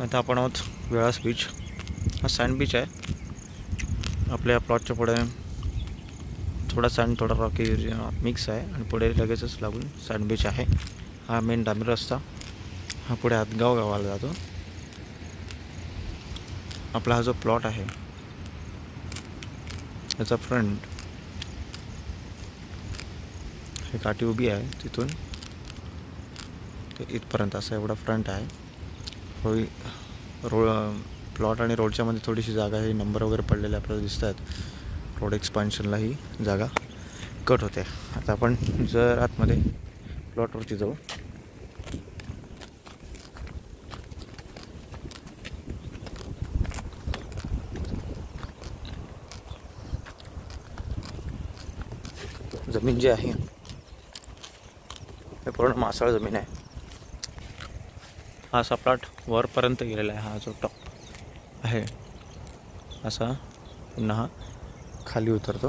आता आपण आहोत वेळास बीच। हा सँड बीच आहे। आपल्या प्लॉटच्या पुढे थोडा सँड थोडा रॉकी एरिया मिक्स आहे आणि पुढे लगेचच लागून सँड बीच आहे। हा मेन डांबरी रस्ता हा पुढे हातगाव गावाला जातो। आपला हा जो प्लॉट आहे याचा फ्रंट हे काठी उभी आहे तिथून ते इथपर्यंत असा एवढा फ्रंट आहे। रोड प्लॉट आणि रोडच्या मध्ये थोडीशी जागा आहे, नंबर वगैरे पडलेले आपल्याला दिसतात। रोड एक्सपान्शनला ही जागा कट होते। आता आपण जर आतमध्ये प्लॉटवरती जाऊ। जमीन जी आहे हे पूर्ण मासाळ जमीन आहे। हा असा प्लॉट वरपर्यंत गेलेला आहे। हा जो टॉप आहे असा पुन्हा हा खाली उतरतो।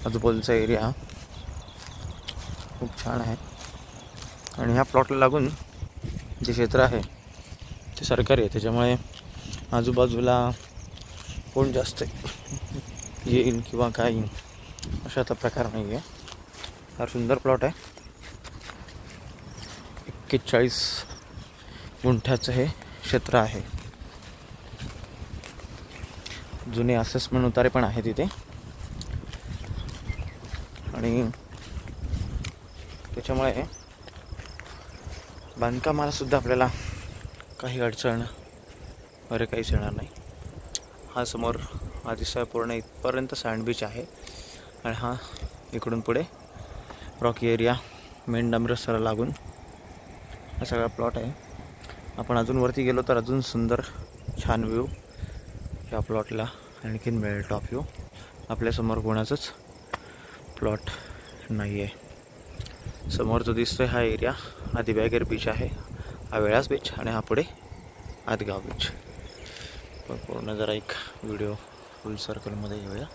आजूबाजूचा एरिया खूप छान आहे आणि ह्या प्लॉटला लागून जे क्षेत्र आहे ते सरकारी आहे, त्याच्यामुळे आजूबाजूला कोण जास्त येईल किंवा काय येईल अशा आता प्रकार नाही आहे। फार सुंदर प्लॉट आहे। 41 गुंठ्याचं हे क्षेत्र आहे। जुने असेसमेंट उतारे पण आहे तिथे आणि त्याच्यामुळे बांधकामाला सुद्धा आपल्याला काही अडचण वगैरे काहीच येणार नाही। हा समोर हा दिसतोय पूर्ण इथपर्यंत सँड बीच आहे आणि हा इकडून पुढे रॉकी एरिया मेन डांबरी रस्त्याला लागून हा सगळा प्लॉट आहे। आपण अजून वरती गेलो तर अजून सुंदर छान व्ह्यू या प्लॉटला आणखीन मिळेल। टॉप व्ह्यू आपल्यासमोर कोणाचंच प्लॉट नाही आहे। समोर जो दिसतोय हा एरिया हा दिव्यागीर बीच आहे, हा वेळास बीच आणि हा पुढे हातगाव बीच। पण पूर्ण जरा एक व्हिडिओ फुल सर्कलमध्ये घेऊया।